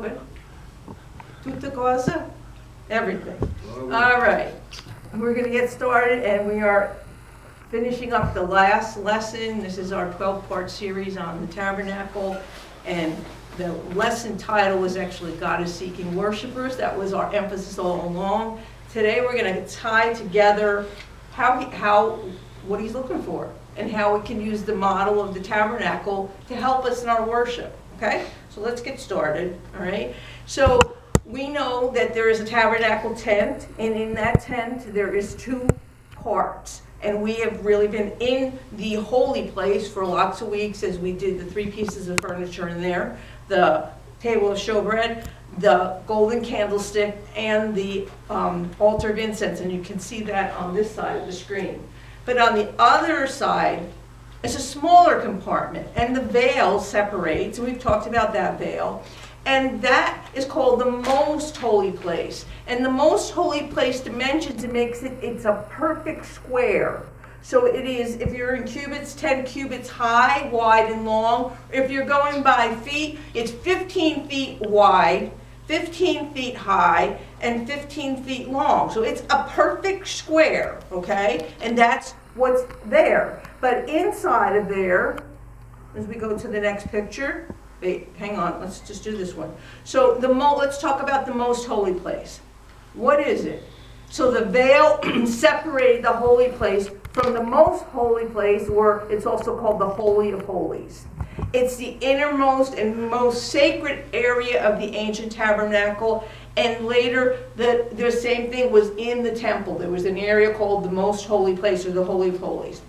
Good? Tutta cosa? Everything. All right. We're going to get started, and we are finishing up the last lesson. This is our 12-part series on the Tabernacle, and the lesson title was actually God is Seeking Worshipers. That was our emphasis all along. Today we're going to tie together what he's looking for and how we can use the model of the Tabernacle to help us in our worship. Okay? So let's get started. All right? So we know that there is a tabernacle tent, and in that tent there is two parts. And we have really been in the holy place for lots of weeks as we did the three pieces of furniture in there, the table of showbread, the golden candlestick, and the altar of incense. And you can see that on this side of the screen. But on the other side, it's a smaller compartment, and the veil separates, and we've talked about that veil. And that is called the most holy place. And the most holy place dimensions, it makes it's a perfect square. So it is, if you're in cubits, 10 cubits high, wide, and long. If you're going by feet, it's 15 feet wide, 15 feet high, and 15 feet long. So it's a perfect square, okay? And that's what's there. But inside of there, as we go to the next picture, wait, hang on, let's just do this one. So let's talk about the most holy place. What is it? So the veil separated the holy place from the most holy place, or it's also called the Holy of Holies. It's the innermost and most sacred area of the ancient tabernacle, and later the same thing was in the temple. There was an area called the most holy place, or the Holy of Holies.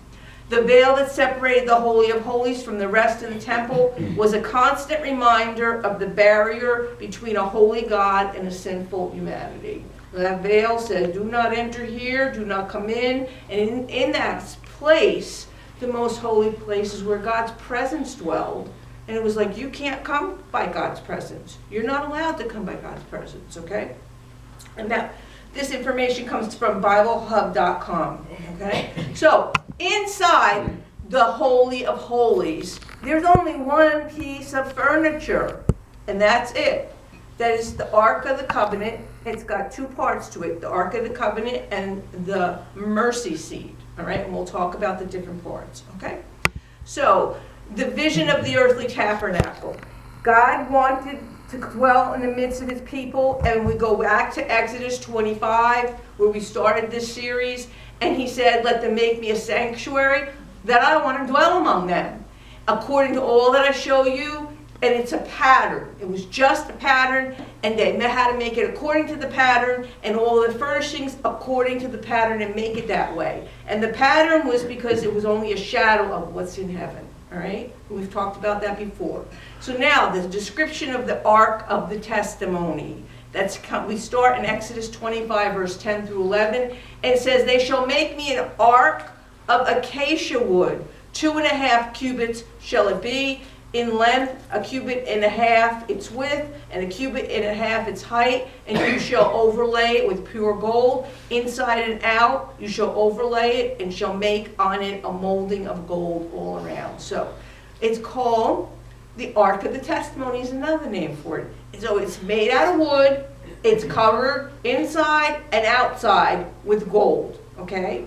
The veil that separated the Holy of Holies from the rest of the temple was a constant reminder of the barrier between a holy God and a sinful humanity. That veil said, do not enter here, do not come in. And in that place, the most holy place is where God's presence dwelled. And it was like, you can't come by God's presence. You're not allowed to come by God's presence, okay? And now, this information comes from BibleHub.com, okay? So, inside the Holy of Holies, there's only one piece of furniture, and that's it. That is the Ark of the Covenant. It's got two parts to it, the Ark of the Covenant and the mercy seat, all right? And we'll talk about the different parts, okay? So, the vision of the earthly tabernacle. God wanted to dwell in the midst of his people, and we go back to Exodus 25, where we started this series, and he said, let them make me a sanctuary that I want to dwell among them, according to all that I show you. And it's a pattern. It was just a pattern, and they had to make it according to the pattern, and all the furnishings according to the pattern, and make it that way. And the pattern was because it was only a shadow of what's in heaven. All right? We've talked about that before. So now, the description of the Ark of the Testimony. We start in Exodus 25, verse 10 through 11. And it says, they shall make me an ark of acacia wood. 2.5 cubits shall it be. In length, 1.5 cubits its width, and 1.5 cubits its height. And you shall overlay it with pure gold. Inside and out, you shall overlay it, and shall make on it a molding of gold all around. So, it's called the Ark of the Testimony is another name for it. So it's made out of wood, it's covered inside and outside with gold, okay?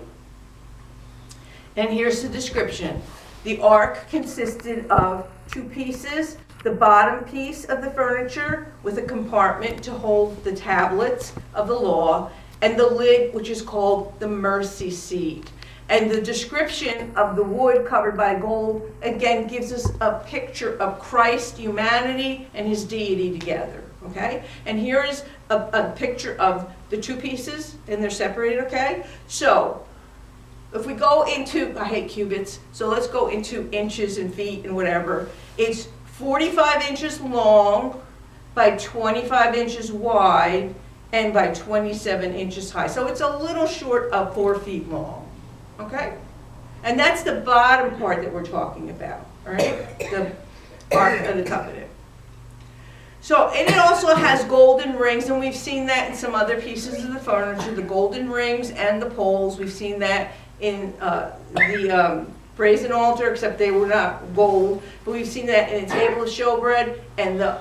And here's the description. The ark consisted of two pieces, the bottom piece of the furniture with a compartment to hold the tablets of the law, and the lid, which is called the mercy seat. And the description of the wood covered by gold, again, gives us a picture of Christ's humanity and his deity together, okay? And here is a picture of the two pieces, and they're separated, okay? So, if we go into, I hate cubits, so let's go into inches and feet and whatever. It's 45 inches long by 25 inches wide and by 27 inches high. So it's a little short of 4 feet long. Okay? And that's the bottom part that we're talking about, all right? The Ark of the Covenant. So, and it also has golden rings, and we've seen that in some other pieces of the furniture, the golden rings and the poles. We've seen that in the brazen altar, except they were not gold. But we've seen that in the table of showbread and the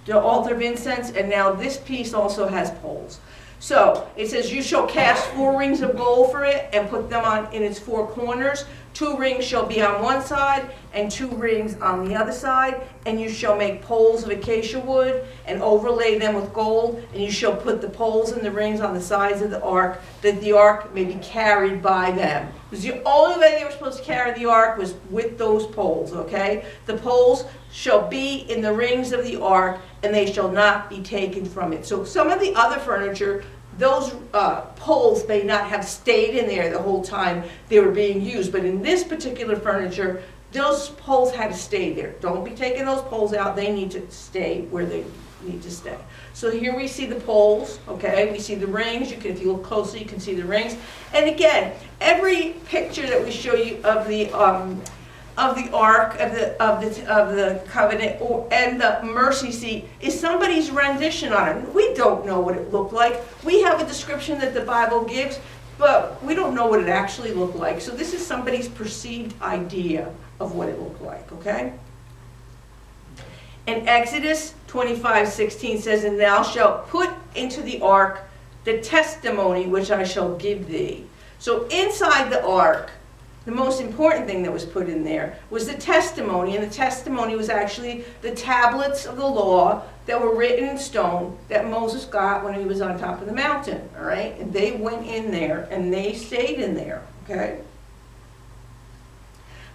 the altar of incense, and now this piece also has poles. So it says, you shall cast 4 rings of gold for it and put them on in its 4 corners. 2 rings shall be on one side and 2 rings on the other side. And you shall make poles of acacia wood and overlay them with gold. And you shall put the poles and the rings on the sides of the ark, that the ark may be carried by them. Because the only way they were supposed to carry the ark was with those poles, okay? The poles shall be in the rings of the ark, and they shall not be taken from it. So some of the other furniture, those poles may not have stayed in there the whole time they were being used, but in this particular furniture, those poles had to stay there. Don't be taking those poles out. They need to stay where they need to stay. So here we see the poles, okay? We see the rings. You can, if you look closely, you can see the rings. And again, every picture that we show you of the ark of the covenant and the mercy seat is somebody's rendition on it. We don't know what it looked like. We have a description that the Bible gives, but we don't know what it actually looked like. So this is somebody's perceived idea of what it looked like, okay? And Exodus 25:16 says, and thou shalt put into the ark the testimony which I shall give thee. So inside the ark, the most important thing that was put in there was the testimony, and the testimony was actually the tablets of the law that were written in stone that Moses got when he was on top of the mountain, all right? And they went in there, and they stayed in there, okay?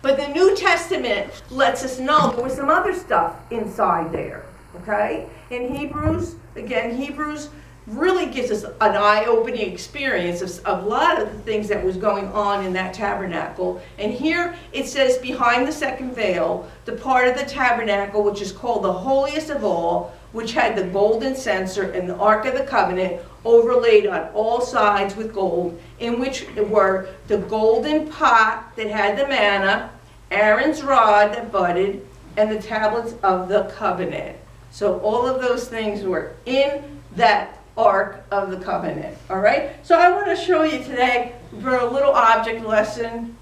But the New Testament lets us know there was some other stuff inside there, okay? In Hebrews, again, Hebrews really gives us an eye-opening experience of a lot of the things that was going on in that tabernacle. And here it says, behind the second veil, the part of the tabernacle which is called the holiest of all, which had the golden censer and the ark of the covenant overlaid on all sides with gold, in which were the golden pot that had the manna, Aaron's rod that budded, and the tablets of the covenant. So all of those things were in that Ark of the Covenant, all right? So I want to show you today for a little object lesson.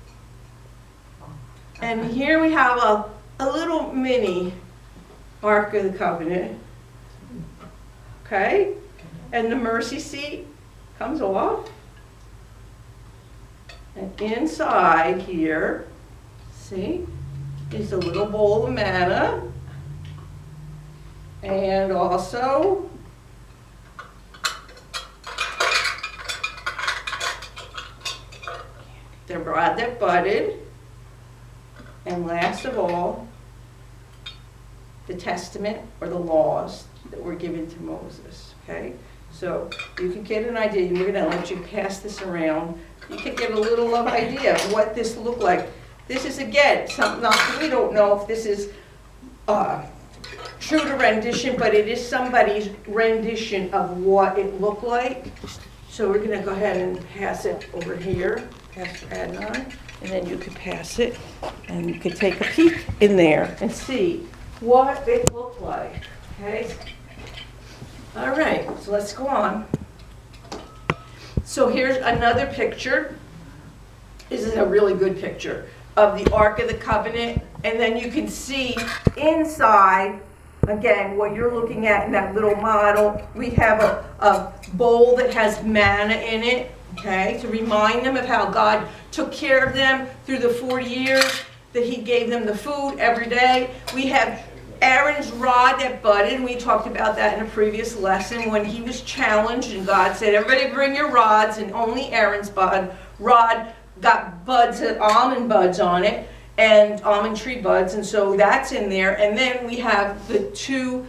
And here we have a little mini Ark of the Covenant, okay? And the mercy seat comes off. And inside here, see, is a little bowl of manna. And also the rod that budded, and last of all, the testament or the laws that were given to Moses, okay? So you can get an idea. We're going to let you pass this around. You can get a little idea of what this looked like. This is, again, something we don't know if this is true to rendition, but it is somebody's rendition of what it looked like. So we're going to go ahead and pass it over here. Pastor Adnan, and then you could pass it, and you could take a peek in there and see what it looked like, okay? All right, so let's go on. So here's another picture. This is a really good picture of the Ark of the Covenant, and then you can see inside, again, what you're looking at in that little model. We have a bowl that has manna in it, okay, to remind them of how God took care of them through the 40 years that he gave them the food every day. We have Aaron's rod that budded, and we talked about that in a previous lesson when he was challenged and God said, everybody bring your rods, and only Aaron's rod got buds, almond buds on it, and almond tree buds, and so that's in there. And then we have the 2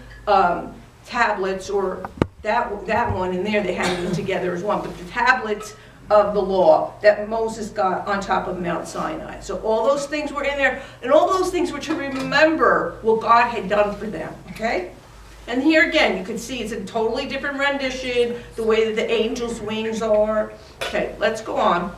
tablets, or that one in there, they have them together as one, but the tablets of the law that Moses got on top of Mount Sinai. So all those things were in there, and all those things were to remember what God had done for them, okay? And here again, you can see it's a totally different rendition, the way that the angel's wings are. Okay, let's go on.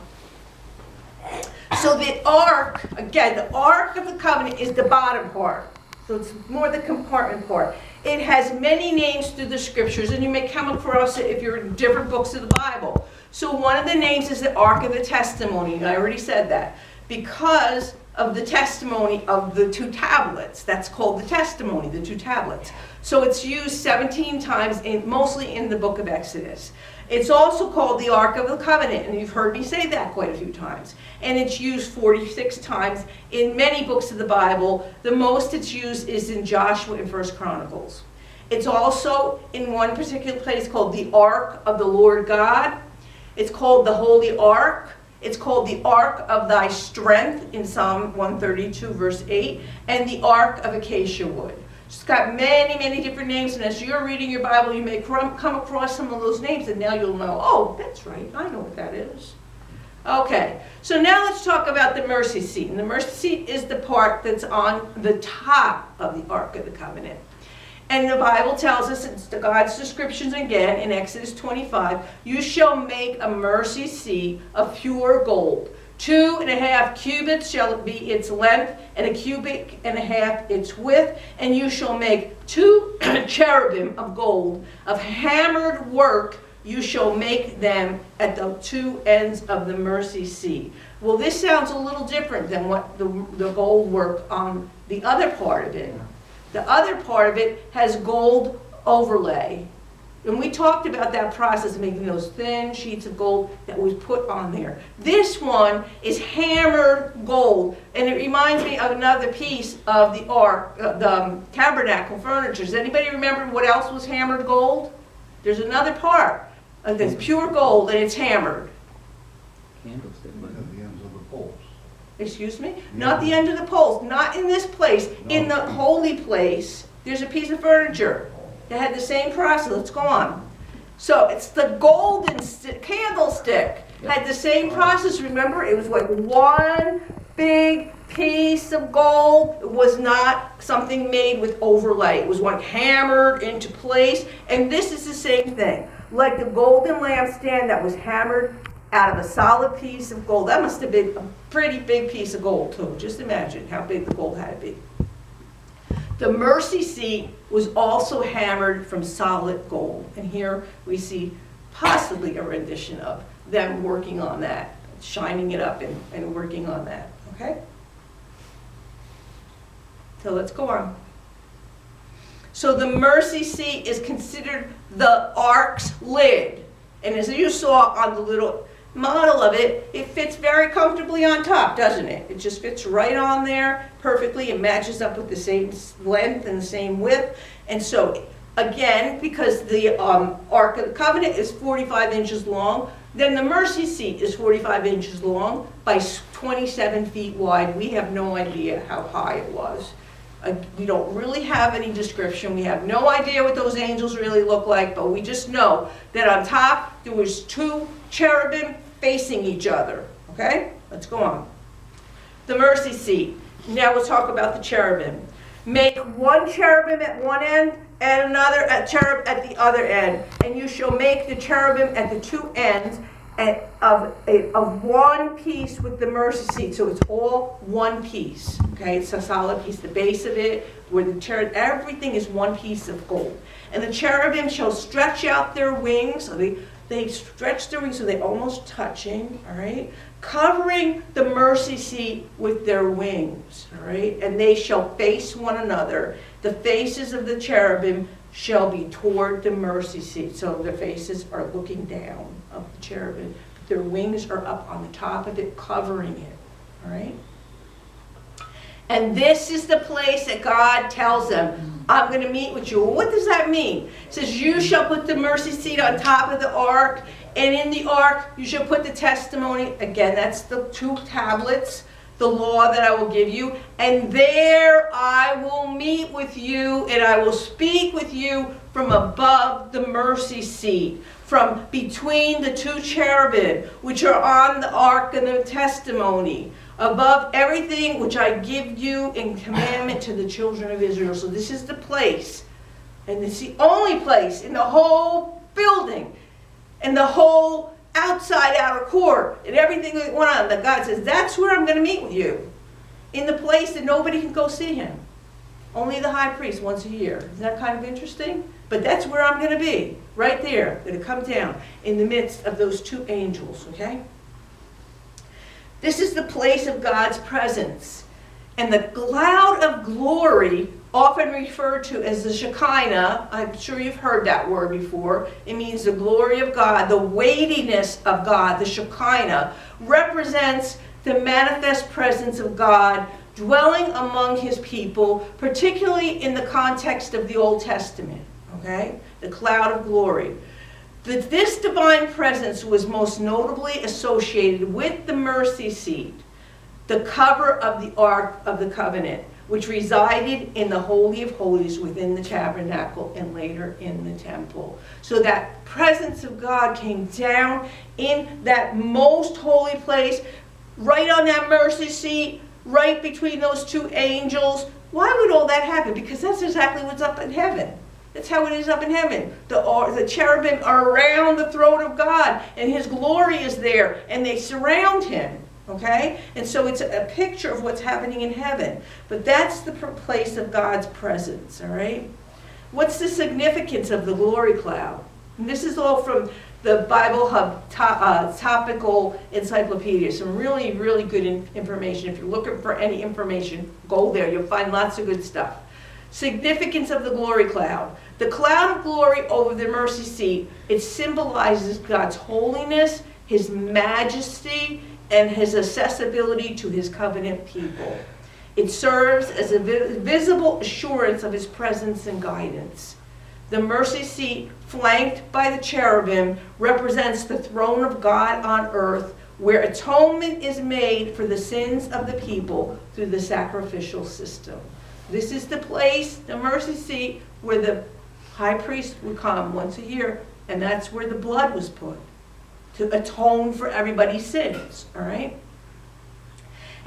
So the ark, again, the Ark of the Covenant is the bottom part. So it's more the compartment part. It has many names through the scriptures, and you may come across it if you're in different books of the Bible. So one of the names is the Ark of the Testimony, and I already said that, because of the testimony of the two tablets. That's called the testimony, the two tablets. So it's used 17 times, mostly in the book of Exodus. It's also called the Ark of the Covenant, and you've heard me say that quite a few times. And it's used 46 times in many books of the Bible. The most it's used is in Joshua and 1 Chronicles. It's also in one particular place called the Ark of the Lord God. It's called the Holy Ark. It's called the Ark of Thy Strength in Psalm 132, verse 8, and the Ark of Acacia Wood. It's got many, many different names, and as you're reading your Bible, you may come across some of those names, and now you'll know, oh, that's right, I know what that is. Okay, so now let's talk about the mercy seat. And the mercy seat is the part that's on the top of the Ark of the Covenant. And the Bible tells us, it's God's descriptions again in Exodus 25, you shall make a mercy seat of pure gold. 2.5 cubits shall be its length, and 1.5 cubits its width. And you shall make 2 cherubim of gold, of hammered work. You shall make them at the 2 ends of the mercy seat. Well, this sounds a little different than what the gold work on the other part of it. The other part of it has gold overlay. And we talked about that process of making those thin sheets of gold that was put on there. This one is hammered gold. And it reminds me of another piece of the ark, the tabernacle furniture. Does anybody remember what else was hammered gold? There's another part that's pure gold and it's hammered. Candlestick. At the ends of the poles. Excuse me? Not the end of the poles. Not in this place. No. In the holy place, there's a piece of furniture that had the same process. Let's go on. So it's the golden candlestick. Had the same process. Remember, it was like one big piece of gold. It was not something made with overlay. It was one hammered into place. And this is the same thing. Like the golden lampstand that was hammered out of a solid piece of gold. That must have been a pretty big piece of gold too. Just imagine how big the gold had to be. The mercy seat was also hammered from solid gold. And here we see possibly a rendition of them working on that, shining it up and working on that. Okay? So let's go on. So the mercy seat is considered the ark's lid. And as you saw on the little model of it, it fits very comfortably on top, doesn't it? It just fits right on there perfectly. It matches up with the same length and the same width. And so, again, because the Ark of the Covenant is 45 inches long, then the mercy seat is 45 inches long by 27 feet wide. We have no idea how high it was. We don't really have any description. We have no idea what those angels really look like, but we just know that on top there was 2 cherubim facing each other. Okay? Let's go on. The mercy seat. Now we'll talk about the cherubim. Make 1 cherubim at one end and another cherub at the other end. And you shall make the cherubim at the 2 ends of one piece with the mercy seat. So it's all one piece. Okay? It's a solid piece. The base of it, where the cherub, everything is one piece of gold. And the cherubim shall stretch out their wings. So they stretch their wings so they're almost touching, all right? Covering the mercy seat with their wings, all right? And they shall face one another. The faces of the cherubim shall be toward the mercy seat. So their faces are looking down of the cherubim. Their wings are up on the top of it, covering it, all right? And this is the place that God tells them, I'm going to meet with you. Well, what does that mean? It says, you shall put the mercy seat on top of the ark, and in the ark you shall put the testimony. Again, that's the 2 tablets, the law that I will give you. And there I will meet with you, and I will speak with you from above the mercy seat, from between the 2 cherubim, which are on the ark and the testimony, above everything which I give you in commandment to the children of Israel. So this is the place, and it's the only place in the whole building, and the whole outside outer court, and everything that went on, that God says, that's where I'm going to meet with you, in the place that nobody can go see him. Only the high priest once a year. Isn't that kind of interesting? But that's where I'm going to be, right there, going to come down in the midst of those 2 angels, okay? This is the place of God's presence. And the cloud of glory, often referred to as the Shekinah, I'm sure you've heard that word before. It means the glory of God, the weightiness of God, the Shekinah, represents the manifest presence of God dwelling among his people, particularly in the context of the Old Testament, okay? The cloud of glory. This divine presence was most notably associated with the mercy seat, the cover of the Ark of the Covenant, which resided in the Holy of Holies within the tabernacle and later in the temple. So that presence of God came down in that most holy place, right on that mercy seat, right between those two angels. Why would all that happen? Because that's exactly what's up in heaven. That's how it is up in heaven. The cherubim are around the throne of God, and his glory is there, and they surround him. Okay? And so it's a picture of what's happening in heaven. But that's the place of God's presence, all right? What's the significance of the glory cloud? And this is all from the Bible Hub topical encyclopedia. Some really, really good information. If you're looking for any information, go there. You'll find lots of good stuff. Significance of the glory cloud. The cloud of glory over the mercy seat, it symbolizes God's holiness, his majesty, and his accessibility to his covenant people. It serves as a visible assurance of his presence and guidance. The mercy seat, flanked by the cherubim, represents the throne of God on earth, where atonement is made for the sins of the people through the sacrificial system. This is the place, the mercy seat, where the high priest would come once a year, and that's where the blood was put, to atone for everybody's sins, all right?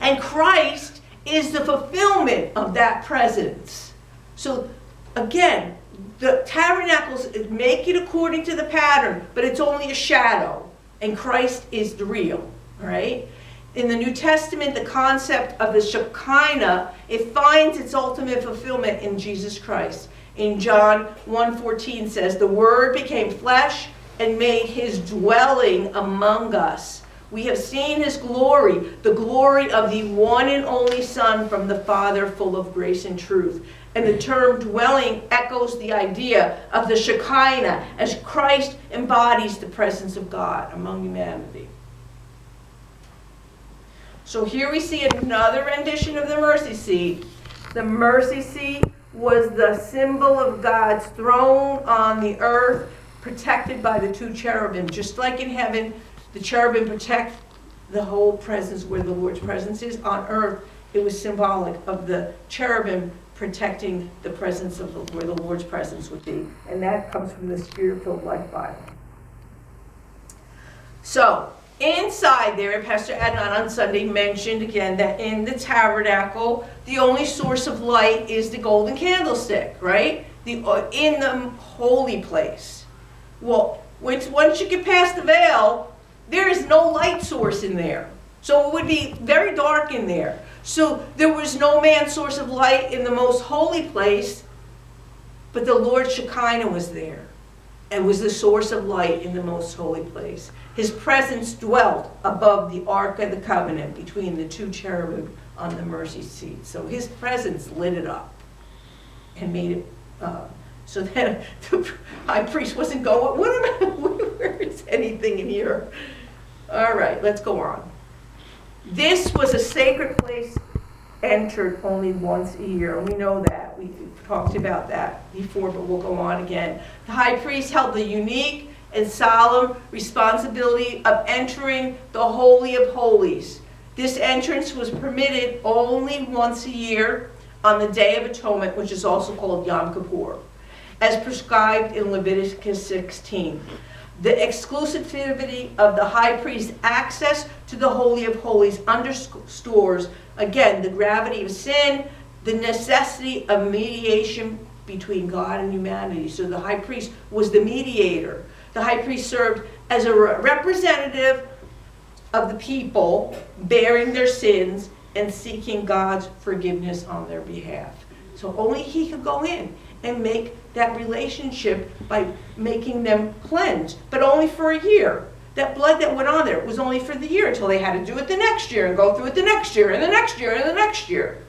And Christ is the fulfillment of that presence. So, again, the tabernacles make it according to the pattern, but it's only a shadow, and Christ is the real, all right? In the New Testament, the concept of the Shekinah, it finds its ultimate fulfillment in Jesus Christ. In John 1:14 says, "The Word became flesh and made his dwelling among us. We have seen his glory, the glory of the one and only Son from the Father, full of grace and truth." And the term dwelling echoes the idea of the Shekinah as Christ embodies the presence of God among humanity. So here we see another rendition of the mercy seat. The mercy seat was the symbol of God's throne on the earth, protected by the two cherubim. Just like in heaven, the cherubim protect the whole presence where the Lord's presence is. On earth, it was symbolic of the cherubim protecting the presence of where the Lord's presence would be. And that comes from the Spirit-filled Life Bible. So, inside there, Pastor Adnan on Sunday mentioned again that in the tabernacle, the only source of light is the golden candlestick, right? In the holy place. Well, once you get past the veil, there is no light source in there. So it would be very dark in there. So there was no man's source of light in the most holy place, but the Lord's Shekinah was there and was the source of light in the most holy place. His presence dwelt above the Ark of the Covenant between the two cherubim on the mercy seat. So his presence lit it up and made it so that the high priest wasn't going, where is anything in here? All right, let's go on. This was a sacred place entered only once a year. And we know that. We talked about that before, but we'll go on again. The high priest held the unique and solemn responsibility of entering the Holy of Holies. This entrance was permitted only once a year on the Day of Atonement, which is also called Yom Kippur, as prescribed in Leviticus 16. The exclusivity of the high priest's access to the Holy of Holies underscores, again, the gravity of sin, the necessity of mediation between God and humanity. So the high priest was the mediator. The high priest served as a representative of the people, bearing their sins and seeking God's forgiveness on their behalf. So only he could go in and make that relationship by making them cleanse, but only for a year. That blood that went on there was only for the year until they had to do it the next year and go through it the next year and the next year and the next year.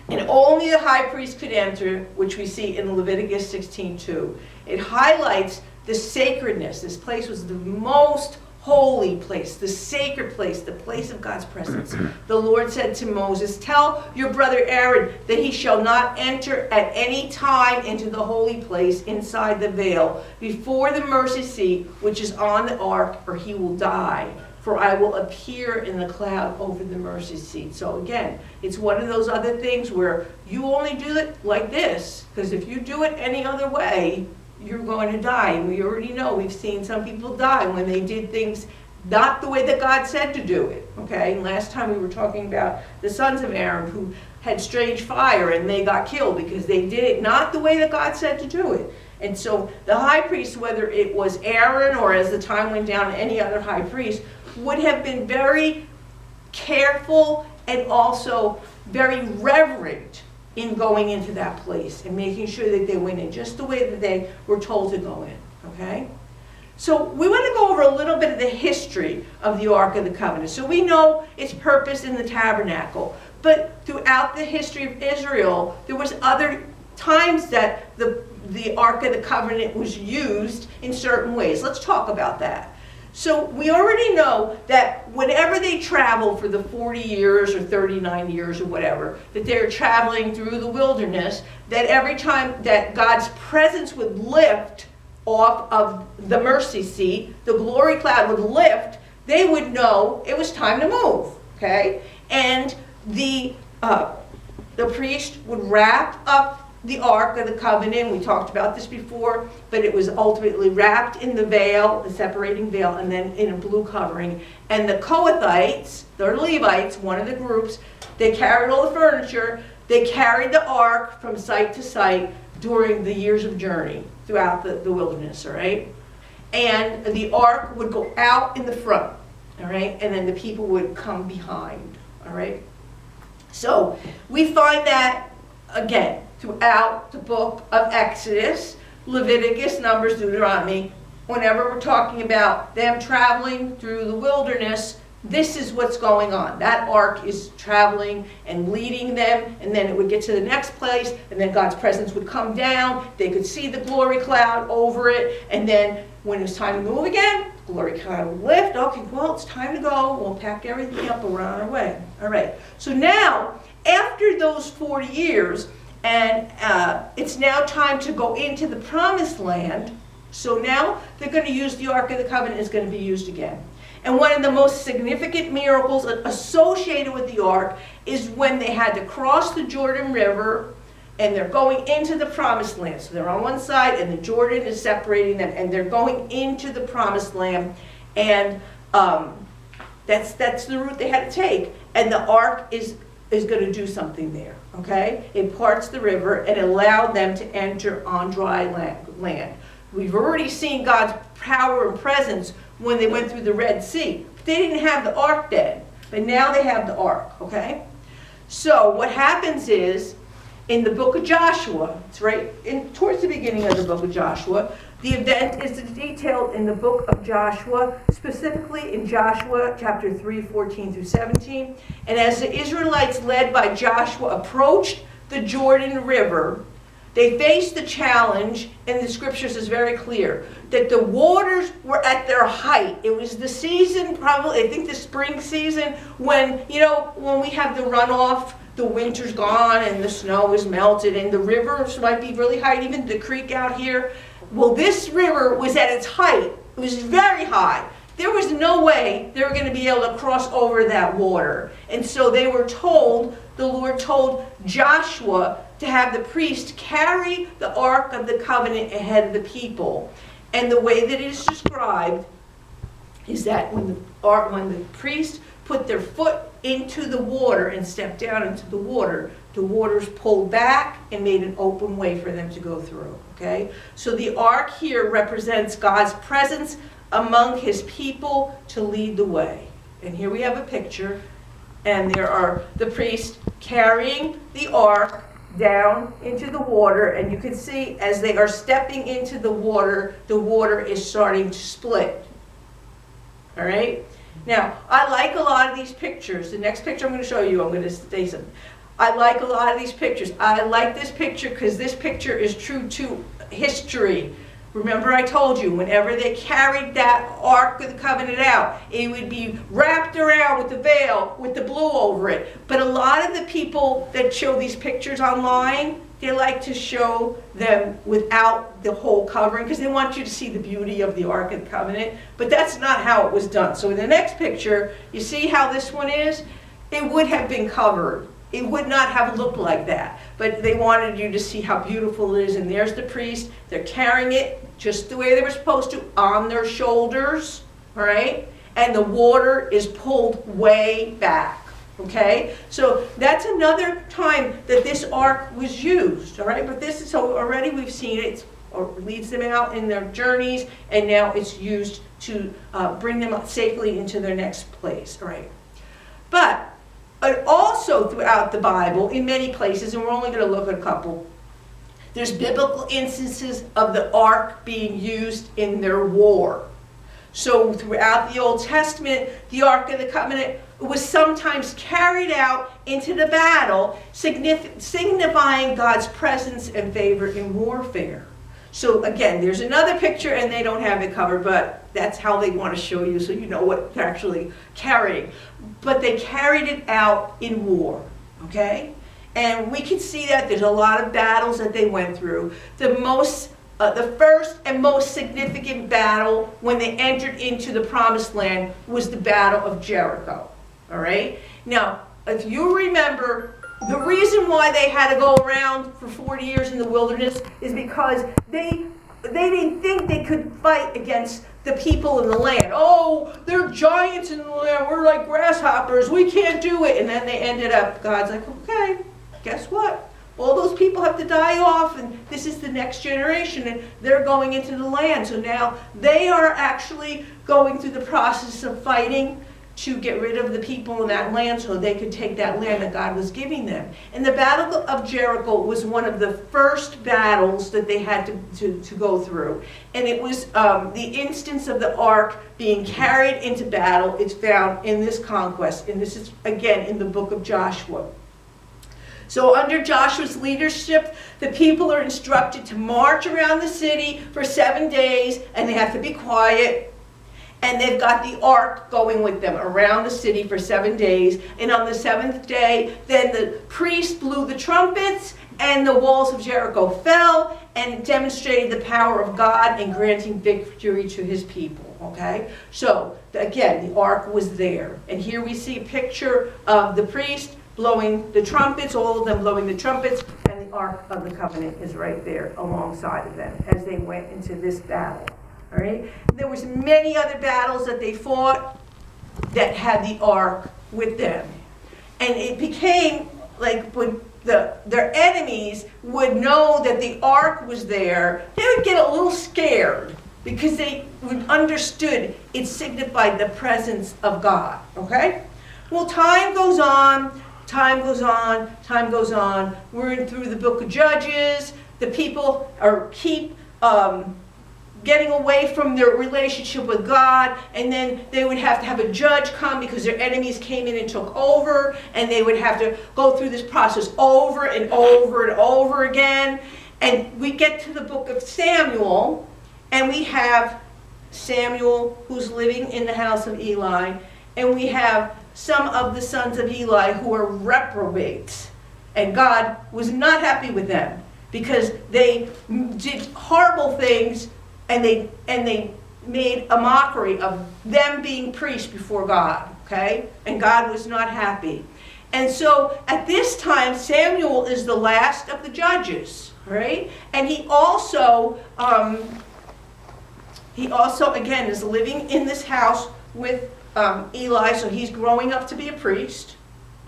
And only the high priest could enter, which we see in Leviticus 16:2. It highlights the sacredness. This place was the most holy place, the sacred place, the place of God's presence. The Lord said to Moses, "Tell your brother Aaron that he shall not enter at any time into the holy place inside the veil before the mercy seat which is on the ark, or he will die. For I will appear in the cloud over the mercy seat." So again, it's one of those other things where you only do it like this, because if you do it any other way, you're going to die. And we already know, we've seen some people die when they did things not the way that God said to do it. Okay, and last time we were talking about the sons of Aaron who had strange fire and they got killed because they did it not the way that God said to do it. And so the high priest, whether it was Aaron or as the time went down any other high priest, would have been very careful and also very reverent in going into that place and making sure that they went in just the way that they were told to go in, okay? So we want to go over a little bit of the history of the Ark of the Covenant. So we know its purpose in the tabernacle, but throughout the history of Israel, there was other times that the Ark of the Covenant was used in certain ways. Let's talk about that. So we already know that whenever they traveled for the 40 years or 39 years or whatever, that they were traveling through the wilderness, that every time that God's presence would lift off of the mercy seat, the glory cloud would lift, they would know it was time to move, okay? And the priest would wrap up the Ark of the Covenant. We talked about this before, but it was ultimately wrapped in the veil, the separating veil, and then in a blue covering. And the Kohathites, the Levites, one of the groups, they carried all the furniture. They carried the Ark from site to site during the years of journey throughout the wilderness, all right? And the Ark would go out in the front, all right? And then the people would come behind, all right? So we find that, again, throughout the book of Exodus, Leviticus, Numbers, Deuteronomy. Whenever we're talking about them traveling through the wilderness, this is what's going on. That ark is traveling and leading them, and then it would get to the next place, and then God's presence would come down. They could see the glory cloud over it, and then when it was time to move again, the glory cloud would lift. Okay, well, it's time to go. We'll pack everything up and we're on our way. All right. So now, after those 40 years, and it's now time to go into the promised land. So now they're going to use the Ark of the Covenant is going to be used again. And one of the most significant miracles associated with the Ark is when they had to cross the Jordan River and they're going into the promised land. So they're on one side and the Jordan is separating them and they're going into the promised land. And that's the route they had to take. And the Ark is going to do something there, okay? It parts the river and allowed them to enter on dry land. We've already seen God's power and presence when they went through the Red Sea. But they didn't have the Ark then, but now they have the Ark, okay? So what happens is, in the book of Joshua, it's right towards the beginning of the book of Joshua, the event is detailed in the book of Joshua, specifically in Joshua chapter 3, 14 through 17. And as the Israelites led by Joshua approached the Jordan River, they faced the challenge, and the scriptures is very clear, that the waters were at their height. It was the season, probably, I think the spring season, when, you know, when we have the runoff, the winter's gone and the snow is melted and the rivers might be really high, even the creek out here. Well, this river was at its height. It was very high. There was no way they were going to be able to cross over that water. And so they were told, the Lord told Joshua to have the priest carry the Ark of the Covenant ahead of the people. And the way that it is described is that when the priest put their foot into the water and stepped down into the waters pulled back and made an open way for them to go through, okay? So the ark here represents God's presence among his people to lead the way. And here we have a picture, and there are the priests carrying the ark down into the water, and you can see as they are stepping into the water is starting to split. All right? Now, I like a lot of these pictures. The next picture I'm going to show you, I'm going to say something. I like a lot of these pictures. I like this picture because this picture is true to history. Remember I told you, whenever they carried that Ark of the Covenant out, it would be wrapped around with the veil, with the blue over it. But a lot of the people that show these pictures online, they like to show them without the whole covering because they want you to see the beauty of the Ark of the Covenant. But that's not how it was done. So in the next picture, you see how this one is? It would have been covered. It would not have looked like that. But they wanted you to see how beautiful it is. And there's the priest. They're carrying it just the way they were supposed to on their shoulders, all right? And the water is pulled way back, okay? So that's another time that this ark was used, all right? But this is, so already we've seen it, or leads them out in their journeys, and now it's used to bring them safely into their next place, all right? But also throughout the Bible, in many places, and we're only going to look at a couple, there's biblical instances of the ark being used in their war. So throughout the Old Testament, the Ark of the Covenant was sometimes carried out into the battle, signifying God's presence and favor in warfare. So again, there's another picture, and they don't have it covered, but that's how they want to show you so you know what they're actually carrying. But they carried it out in war, okay? And we can see that there's a lot of battles that they went through. The first and most significant battle when they entered into the Promised Land was the Battle of Jericho, all right? Now, if you remember, the reason why they had to go around for 40 years in the wilderness is because they didn't think they could fight against the people in the land. Oh, they're giants in the land. We're like grasshoppers. We can't do it. And then they ended up, God's like, okay, guess what? All those people have to die off, and this is the next generation, and they're going into the land. So now they are actually going through the process of fighting to get rid of the people in that land so they could take that land that God was giving them. And the Battle of Jericho was one of the first battles that they had to go through. And it was the instance of the ark being carried into battle. It's found in this conquest, and this is, again, in the book of Joshua. So under Joshua's leadership, the people are instructed to march around the city for 7 days, and they have to be quiet. And they've got the ark going with them around the city for 7 days. And on the 7th day, then the priest blew the trumpets, and the walls of Jericho fell, and demonstrated the power of God in granting victory to his people. Okay? So, again, the ark was there. And here we see a picture of the priest blowing the trumpets, all of them blowing the trumpets, and the Ark of the Covenant is right there alongside of them as they went into this battle. All right? There was many other battles that they fought that had the Ark with them. And it became like when their enemies would know that the Ark was there, they would get a little scared because they would understood it signified the presence of God. Okay? Well, time goes on. Time goes on, time goes on. We're in through the book of Judges. The people keep getting away from their relationship with God, and then they would have to have a judge come because their enemies came in and took over, and they would have to go through this process over and over and over again. And we get to the book of Samuel, and we have Samuel who's living in the house of Eli, and we have some of the sons of Eli who are reprobates. And God was not happy with them because they did horrible things, and they made a mockery of them being priests before God, okay? And God was not happy. And so at this time, Samuel is the last of the judges, right? And he also again is living in this house with Eli, so he's growing up to be a priest,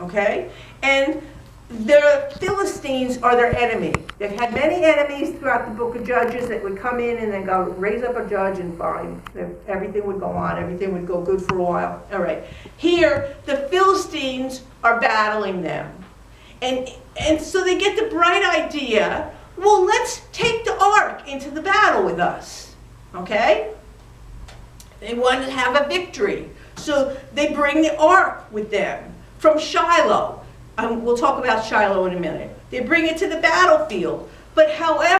okay? And the Philistines are their enemy. They've had many enemies throughout the book of Judges that would come in and then go raise up a judge and fine. Everything would go on. Everything would go good for a while. All right. Here, the Philistines are battling them. And so they get the bright idea, well, let's take the ark into the battle with us, okay? They want to have a victory. So they bring the ark with them from Shiloh. we'll talk about Shiloh in a minute. They bring it to the battlefield. But however,